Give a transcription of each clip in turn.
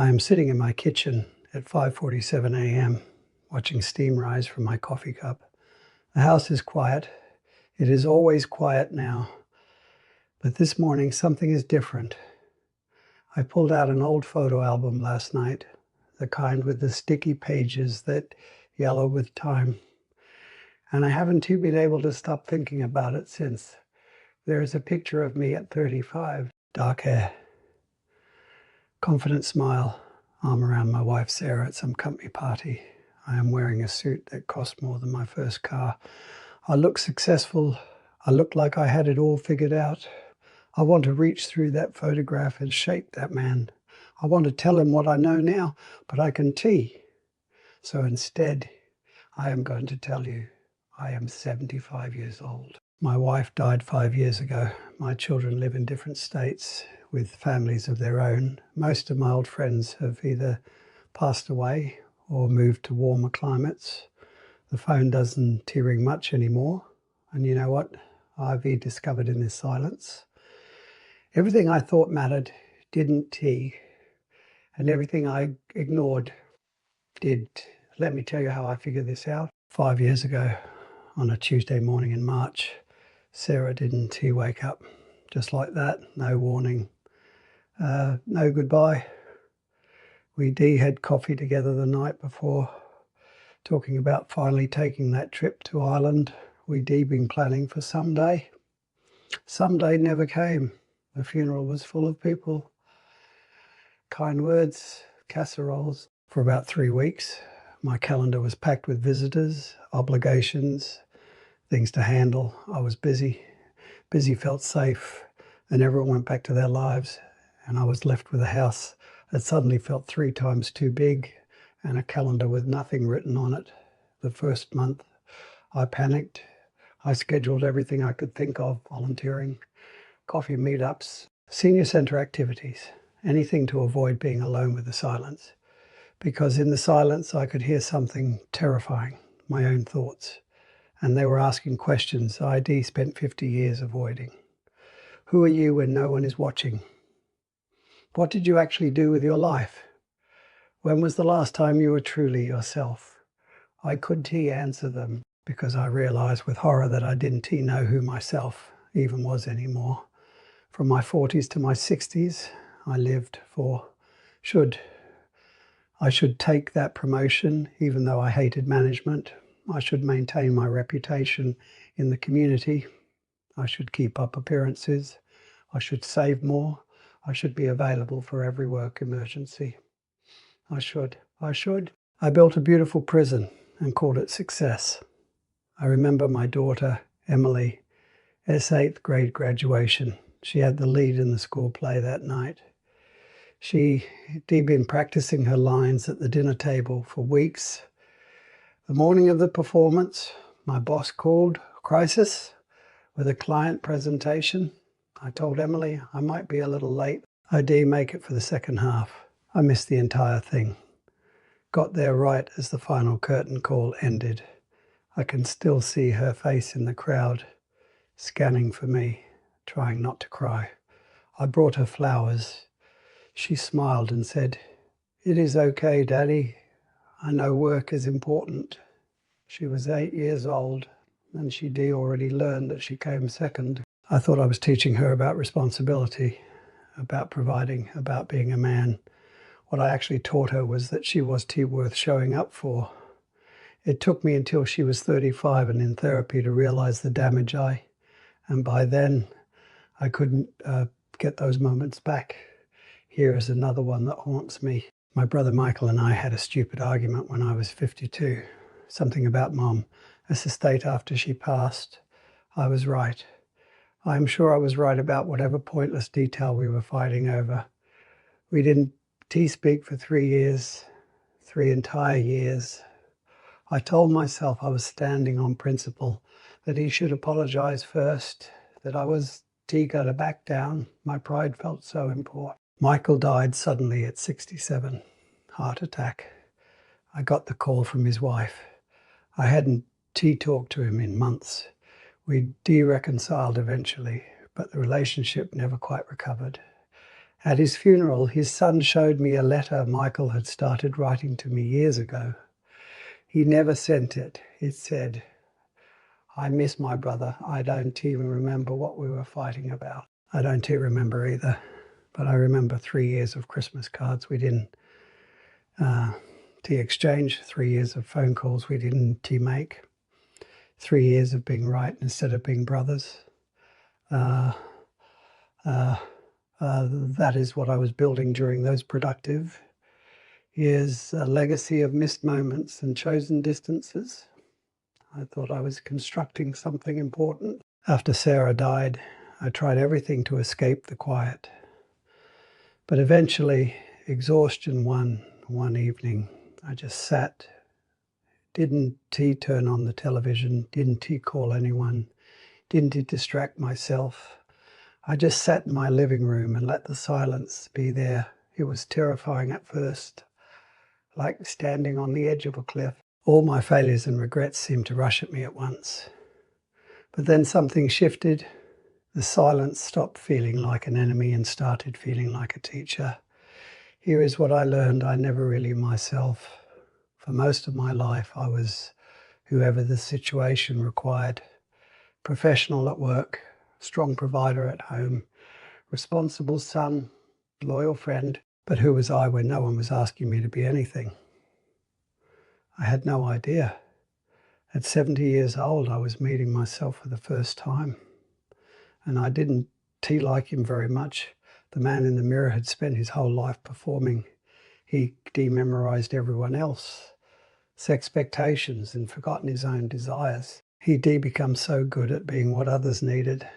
I am sitting in my kitchen at 5:47 a.m. watching steam rise from my coffee cup. The house is quiet. It is always quiet now. But this morning something is different. I pulled out an old photo album last night, the kind with the sticky pages that yellow with time. And I haven't been able to stop thinking about it since. There is a picture of me at 35, dark hair, confident smile, arm around my wife Sarah at some company party. I am wearing a suit that cost more than my first car. I look successful. I look like I had it all figured out. I want to reach through that photograph and shape that man. I want to tell him what I know now, but I can tee. So instead, I am going to tell you I am 75 years old. My wife died 5 years ago. My children live in different states with families of their own. Most of my old friends have either passed away or moved to warmer climates. The phone doesn't ring much anymore. And you know what I've discovered in this silence? Everything I thought mattered didn't tea, and everything I ignored did. Let me tell you how I figured this out. 5 years ago, on a Tuesday morning in March, Sarah didn't wake up. Just like that, no warning, no goodbye. We had coffee together the night before, talking about finally taking that trip to Ireland. We'd been planning for someday. Someday never came. The funeral was full of people, kind words, casseroles. For about 3 weeks, my calendar was packed with visitors, obligations, things to handle. I was busy. Busy felt safe. Then everyone went back to their lives, and I was left with a house that suddenly felt 3 times too big and a calendar with nothing written on it. The first month, I panicked. I scheduled everything I could think of: volunteering, coffee meetups, senior center activities, anything to avoid being alone with the silence. Because in the silence, I could hear something terrifying, my own thoughts. And they were asking questions I'd spent 50 years avoiding. Who are you when no one is watching? What did you actually do with your life? When was the last time you were truly yourself? I couldn't answer them because I realized with horror that I didn't know who myself even was anymore. From my 40s to my 60s, I lived for should. I should take that promotion, even though I hated management. I should maintain my reputation in the community. I should keep up appearances. I should save more. I should be available for every work emergency. I should. I built a beautiful prison and called it success. I remember my daughter, Emily, S8th grade graduation. She had the lead in the school play that night. She'd been practicing her lines at the dinner table for weeks. The morning of the performance, my boss called, crisis, with a client presentation. I told Emily I might be a little late. I'd make it for the second half. I missed the entire thing. Got there right as the final curtain call ended. I can still see her face in the crowd, scanning for me, trying not to cry. I brought her flowers. She smiled and said, "It is okay, Daddy. I know work is important." She was 8 years old, and she'd already learned that she came second. I thought I was teaching her about responsibility, about providing, about being a man. What I actually taught her was that she was worth showing up for. It took me until she was 35 and in therapy to realize the damage and by then I couldn't get those moments back. Here is another one that haunts me. My brother Michael and I had a stupid argument when I was 52. Something about Mom. As a state after she passed, I was right. I'm sure I was right about whatever pointless detail we were fighting over. We didn't speak for 3 years, 3 entire years. I told myself I was standing on principle, that he should apologize first, that I was to back down. My pride felt so important. Michael died suddenly at 67, heart attack. I got the call from his wife. I hadn't talked to him in months. We reconciled eventually, but the relationship never quite recovered. At his funeral, his son showed me a letter Michael had started writing to me years ago. He never sent it. It said, "I miss my brother. I don't even remember what we were fighting about." I don't remember either, but I remember 3 years of Christmas cards we didn't exchange, 3 years of phone calls we didn't make, 3 years of being right instead of being brothers. That is what I was building during those productive years, a legacy of missed moments and chosen distances. I thought I was constructing something important. After Sarah died, I tried everything to escape the quiet. But eventually, exhaustion won one evening. I just sat. Didn't turn on the television, didn't call anyone, didn't distract myself. I just sat in my living room and let the silence be there. It was terrifying at first, like standing on the edge of a cliff. All my failures and regrets seemed to rush at me at once. But then something shifted. The silence stopped feeling like an enemy and started feeling like a teacher. Here is what I learned: I never really myself. For most of my life, I was whoever the situation required. Professional at work, strong provider at home, responsible son, loyal friend. But who was I when no one was asking me to be anything? I had no idea. At 70 years old, I was meeting myself for the first time. And I didn't like him very much. The man in the mirror had spent his whole life performing. He dememorized everyone else's expectations and forgotten his own desires. He become so good at being what others needed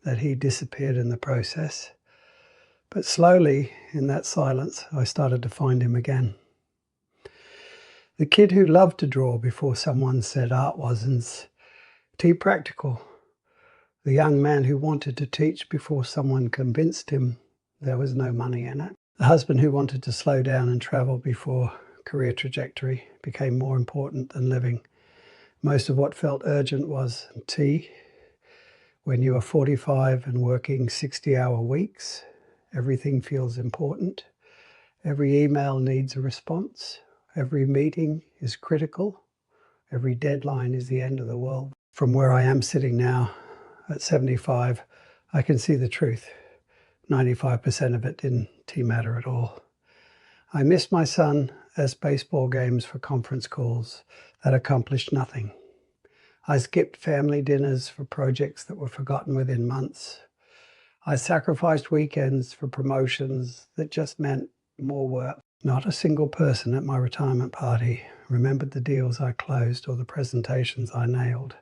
that he disappeared in the process. But slowly, in that silence, I started to find him again. The kid who loved to draw before someone said art wasn't too practical. The young man who wanted to teach before someone convinced him there was no money in it. The husband who wanted to slow down and travel before career trajectory became more important than living. Most of what felt urgent was tea. When you are 45 and working 60-hour weeks, everything feels important. Every email needs a response. Every meeting is critical. Every deadline is the end of the world. From where I am sitting now, at 75, I can see the truth. 95% of it didn't matter at all. I missed my son as baseball games for conference calls that accomplished nothing. I skipped family dinners for projects that were forgotten within months. I sacrificed weekends for promotions that just meant more work. Not a single person at my retirement party remembered the deals I closed or the presentations I nailed.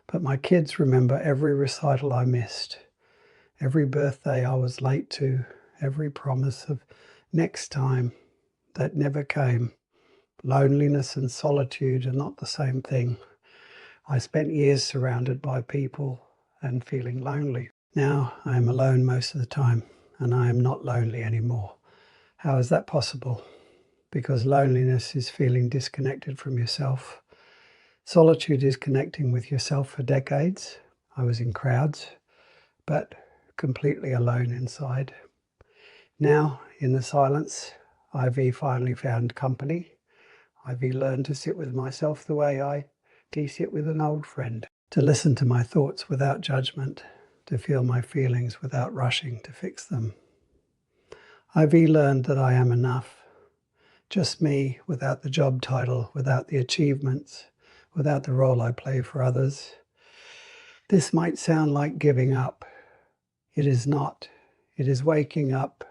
But my kids remember every recital I missed, every birthday I was late to, every promise of next time that never came. Loneliness and solitude are not the same thing. I spent years surrounded by people and feeling lonely. Now I am alone most of the time, and I am not lonely anymore. How is that possible? Because loneliness is feeling disconnected from yourself. Solitude is connecting with yourself for decades. I was in crowds, but completely alone inside. Now, in the silence, Ivy finally found company. Ivy learned to sit with myself the way I sit with an old friend, to listen to my thoughts without judgment, to feel my feelings without rushing to fix them. Ivy learned that I am enough. Just me, without the job title, without the achievements, without the role I play for others. This might sound like giving up. It is not. It is waking up.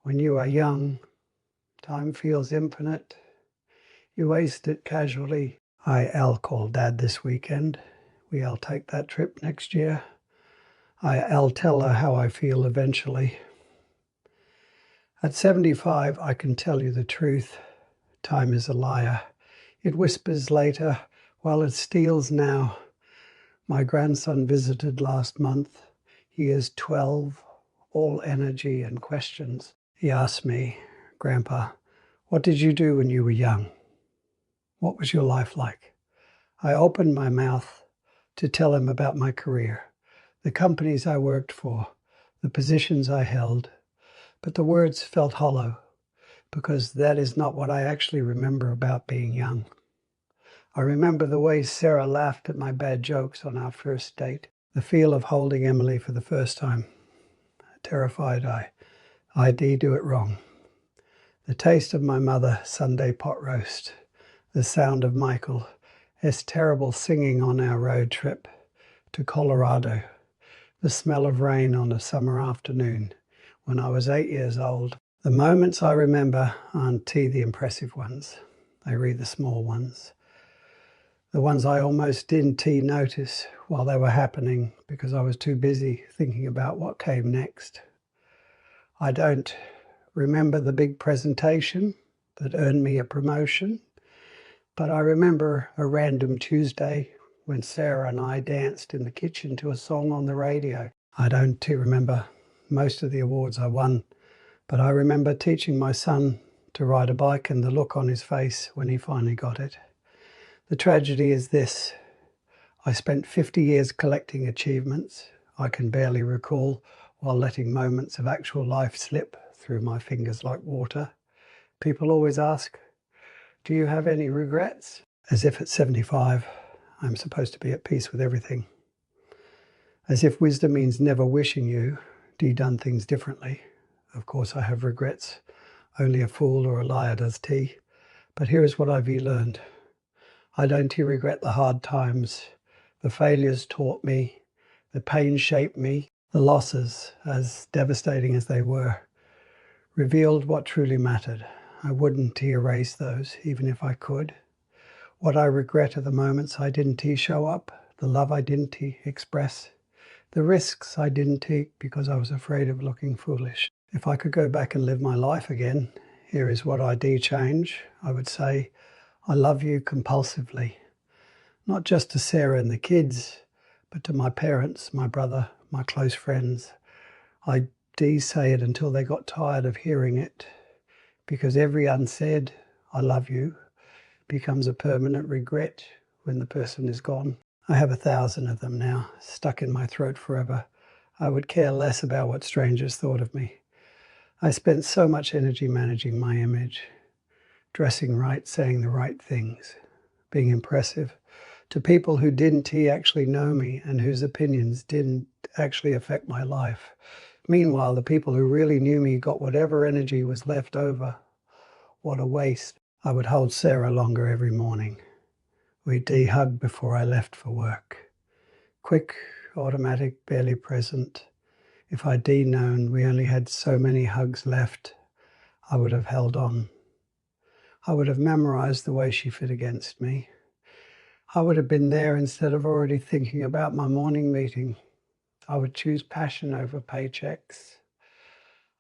When you are young, time feels infinite. You waste it casually. I'll call Dad this weekend. We'll take that trip next year. I'll tell her how I feel eventually. At 75, I can tell you the truth. Time is a liar. It whispers later while it steals now. My grandson visited last month. He is 12, all energy and questions. He asked me, "Grandpa, what did you do when you were young? What was your life like?" I opened my mouth to tell him about my career, the companies I worked for, the positions I held, But the words felt hollow, because that is not what I actually remember about being young. I remember the way Sarah laughed at my bad jokes on our first date, the feel of holding Emily for the first time. Terrified I do it wrong. The taste of my mother Sunday pot roast, the sound of Michael's terrible singing on our road trip to Colorado, the smell of rain on a summer afternoon when I was 8 years old. The moments I remember aren't the impressive ones. They were the small ones. The ones I almost didn't notice while they were happening because I was too busy thinking about what came next. I don't remember the big presentation that earned me a promotion, but I remember a random Tuesday when Sarah and I danced in the kitchen to a song on the radio. I don't remember most of the awards I won, but I remember teaching my son to ride a bike and the look on his face when he finally got it. The tragedy is this: I spent 50 years collecting achievements I can barely recall while letting moments of actual life slip through my fingers like water. People always ask, do you have any regrets? As if at 75, I'm supposed to be at peace with everything. As if wisdom means never wishing you'd done things differently. Of course I have regrets. Only a fool or a liar does tea. But here is what I've learned. I don't regret the hard times. The failures taught me. The pain shaped me. The losses, as devastating as they were, revealed what truly mattered. I wouldn't erase those, even if I could. What I regret are the moments I didn't show up, the love I didn't express, the risks I didn't take because I was afraid of looking foolish. If I could go back and live my life again, here is what I'd change. I would say, I love you compulsively. Not just to Sarah and the kids, but to my parents, my brother, my close friends. I'd say it until they got tired of hearing it, because every unsaid, I love you, becomes a permanent regret when the person is gone. I have 1,000 of them now, stuck in my throat forever. I would care less about what strangers thought of me. I spent so much energy managing my image, dressing right, saying the right things, being impressive to people who didn't actually know me and whose opinions didn't actually affect my life. Meanwhile, the people who really knew me got whatever energy was left over. What a waste. I would hold Sarah longer every morning. We'd hug before I left for work. Quick, automatic, barely present. If I'd known we only had so many hugs left, I would have held on. I would have memorized the way she fit against me. I would have been there instead of already thinking about my morning meeting. I would choose passion over paychecks.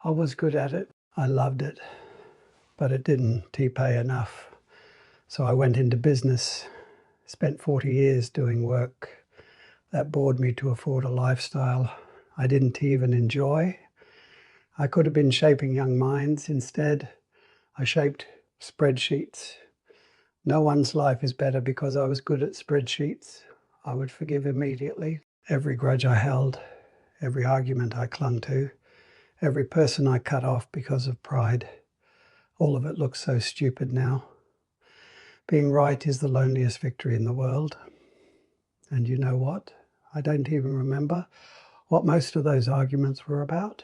I was good at it. I loved it, but it didn't pay enough. So I went into business, spent 40 years doing work that bored me to afford a lifestyle I didn't even enjoy. I could have been shaping young minds. Instead, I shaped spreadsheets. No one's life is better because I was good at spreadsheets. I would forgive immediately. Every grudge I held, every argument I clung to, every person I cut off because of pride. All of it looks so stupid now. Being right is the loneliest victory in the world. And you know what? I don't even remember what most of those arguments were about.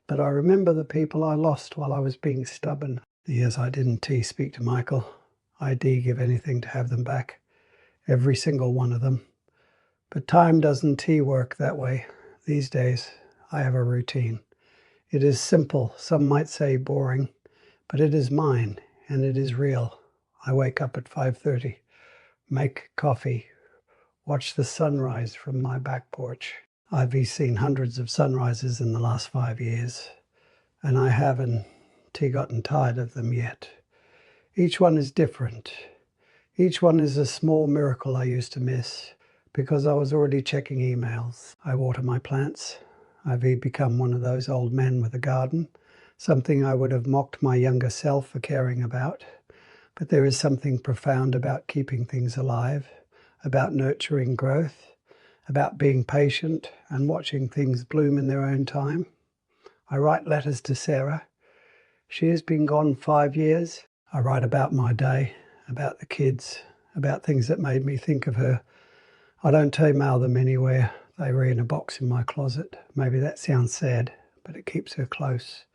But I remember the people I lost while I was being stubborn. The years I didn't speak to Michael. I'd give anything to have them back. Every single one of them. But time doesn't work that way. These days, I have a routine. It is simple, some might say boring, but it is mine, and it is real. I wake up at 5:30, make coffee, watch the sunrise from my back porch. I've seen hundreds of sunrises in the last 5 years, and I haven't gotten tired of them yet. Each one is different. Each one is a small miracle I used to miss because I was already checking emails. I water my plants. I've become one of those old men with a garden, something I would have mocked my younger self for caring about. But there is something profound about keeping things alive, about nurturing growth, about being patient and watching things bloom in their own time. I write letters to Sarah. She has been gone 5 years. I write about my day, about the kids, about things that made me think of her. I don't email them anywhere. They were in a box in my closet. Maybe that sounds sad, but it keeps her close.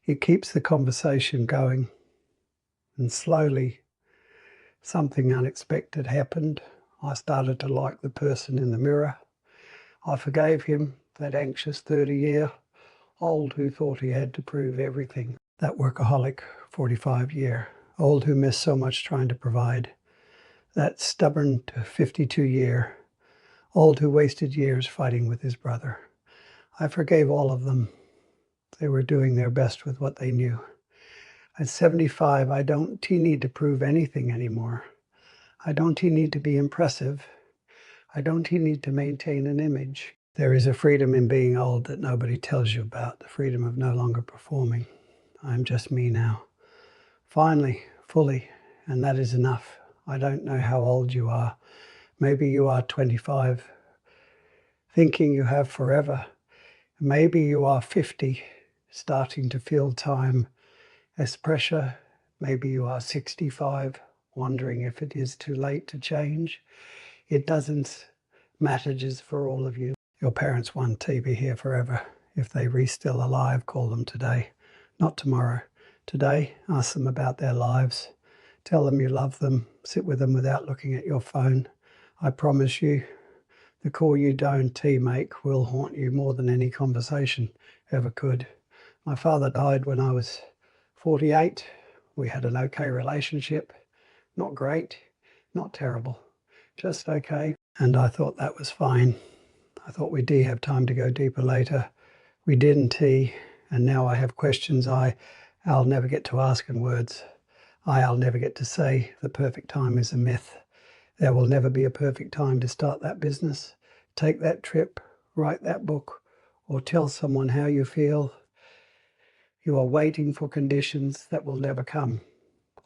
It keeps the conversation going. And slowly, something unexpected happened. I started to like the person in the mirror. I forgave him, that anxious 30-year-old who thought he had to prove everything. That workaholic 45-year-old who missed so much trying to provide. That stubborn 52-year-old who wasted years fighting with his brother. I forgave all of them. They were doing their best with what they knew. At 75, I don't need to prove anything anymore. I don't need to be impressive. I don't need to maintain an image. There is a freedom in being old that nobody tells you about, the freedom of no longer performing. I'm just me now. Finally, fully, and that is enough. I don't know how old you are. Maybe you are 25, thinking you have forever. Maybe you are 50, starting to feel time as pressure. Maybe you are 65, wondering if it is too late to change. It doesn't matter, just for all of you. Your parents want to be here forever. If they were still alive, call them today, not tomorrow. Today, ask them about their lives. Tell them you love them. Sit with them without looking at your phone. I promise you, the call you don't make will haunt you more than any conversation ever could. My father died when I was 48. We had an okay relationship. Not great, not terrible, just okay. And I thought that was fine. I thought we'd have time to go deeper later. We didn't, and now I have questions I'll never get to ask in words. I'll never get to say the perfect time is a myth. There will never be a perfect time to start that business, take that trip, write that book, or tell someone how you feel. You are waiting for conditions that will never come.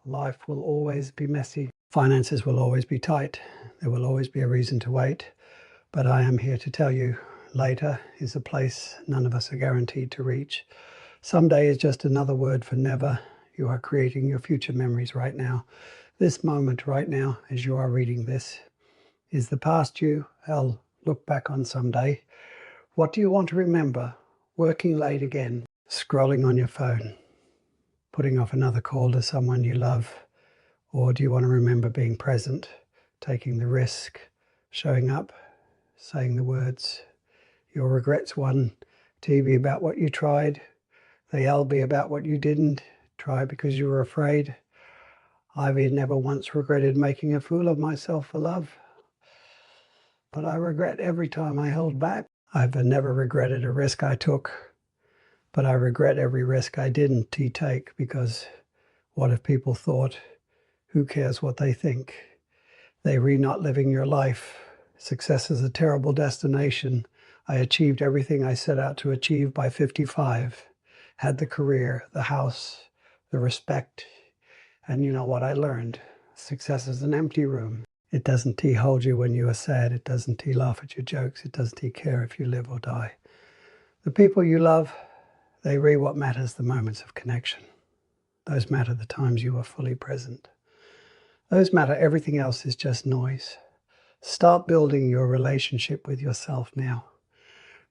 Life will always be messy. Finances will always be tight. There will always be a reason to wait. But I am here to tell you, later is a place none of us are guaranteed to reach. Someday is just another word for never. You are creating your future memories right now. This moment right now, as you are reading this, is the past you. I'll look back on someday. What do you want to remember? Working late again, scrolling on your phone, putting off another call to someone you love? Or do you want to remember being present, taking the risk, showing up, saying the words? Your regrets won TV about what you tried. The LB about what you didn't try because you were afraid. I've never once regretted making a fool of myself for love. But I regret every time I held back. I've never regretted a risk I took. But I regret every risk I didn't take, because what if people thought? Who cares what they think? They read not living your life. Success is a terrible destination. I achieved everything I set out to achieve by 55. Had the career, the house, the respect. And you know what I learned? Success is an empty room. It doesn't hold you when you are sad. It doesn't laugh at your jokes. It doesn't care if you live or die. The people you love, they read what matters, the moments of connection. Those matter the times you are fully present. Those matter. Everything else is just noise. Start building your relationship with yourself now,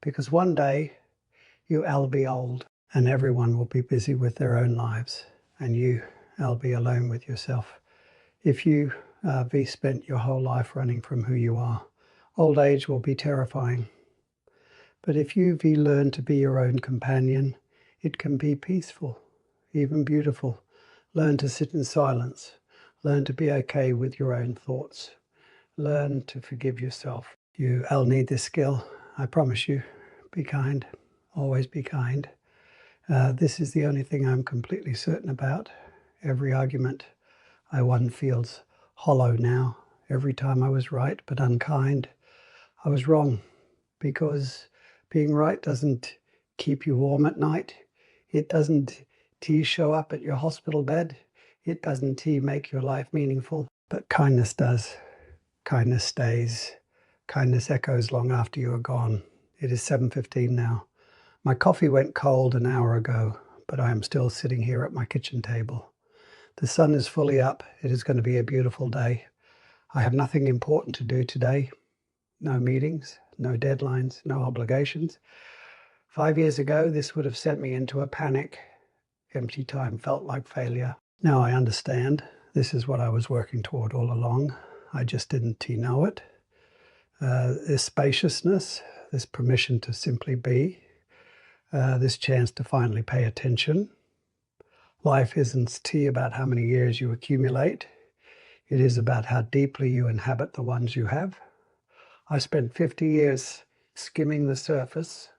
because one day you'll be old and everyone will be busy with their own lives, and you'll be alone with yourself. If you be spent your whole life running from who you are, old age will be terrifying. But if you learn to be your own companion, it can be peaceful, even beautiful. Learn to sit in silence. Learn to be okay with your own thoughts. Learn to forgive yourself. You'll need this skill, I promise you. Be kind. Always be kind. This is the only thing I'm completely certain about. Every argument I won feels hollow now. Every time I was right but unkind, I was wrong, because being right doesn't keep you warm at night. It doesn't show up at your hospital bed. It doesn't make your life meaningful. But kindness does. Kindness stays. Kindness echoes long after you are gone. It is 7:15 now. My coffee went cold an hour ago, but I am still sitting here at my kitchen table. The sun is fully up. It is going to be a beautiful day. I have nothing important to do today. No meetings, no deadlines, no obligations. 5 years ago, this would have sent me into a panic. Empty time felt like failure. Now I understand. This is what I was working toward all along. I just didn't know it. This spaciousness, this permission to simply be, this chance to finally pay attention. Life isn't about how many years you accumulate. It is about how deeply you inhabit the ones you have. I spent 50 years skimming the surface,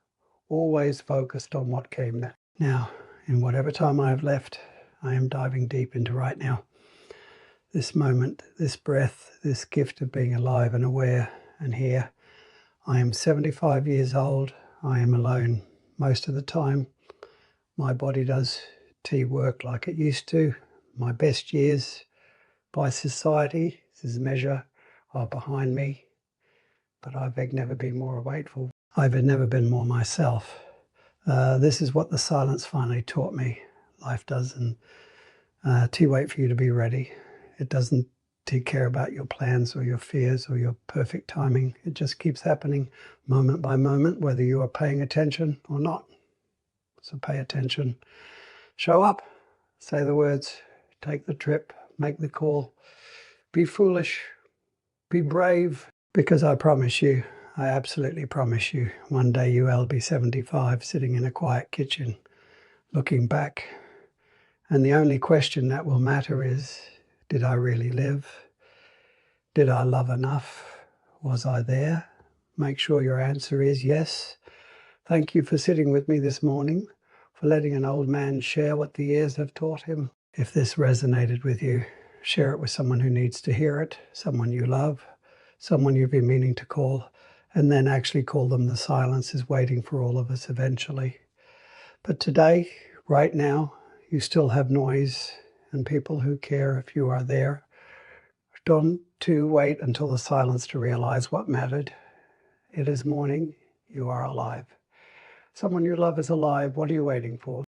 always focused on what came next. Now, in whatever time I have left, I am diving deep into right now. This moment, this breath, this gift of being alive and aware and here. I am 75 years old. I am alone most of the time. My body does work like it used to. My best years by society, this is measure, are behind me. But I've never been more wakeful. I've never been more myself. This is what the silence finally taught me. Life doesn't wait for you to be ready. It doesn't care about your plans or your fears or your perfect timing. It just keeps happening moment by moment, whether you are paying attention or not. So pay attention. Show up. Say the words. Take the trip. Make the call. Be foolish. Be brave. Because I promise you, I absolutely promise you, one day you will be 75, sitting in a quiet kitchen, looking back. And the only question that will matter is, did I really live? Did I love enough? Was I there? Make sure your answer is yes. Thank you for sitting with me this morning, for letting an old man share what the years have taught him. If this resonated with you, share it with someone who needs to hear it, someone you love, someone you've been meaning to call, and then actually call them. The silence is waiting for all of us eventually. But today, right now, you still have noise and people who care if you are there. Don't wait until the silence to realize what mattered. It is morning. You are alive. Someone you love is alive. What are you waiting for?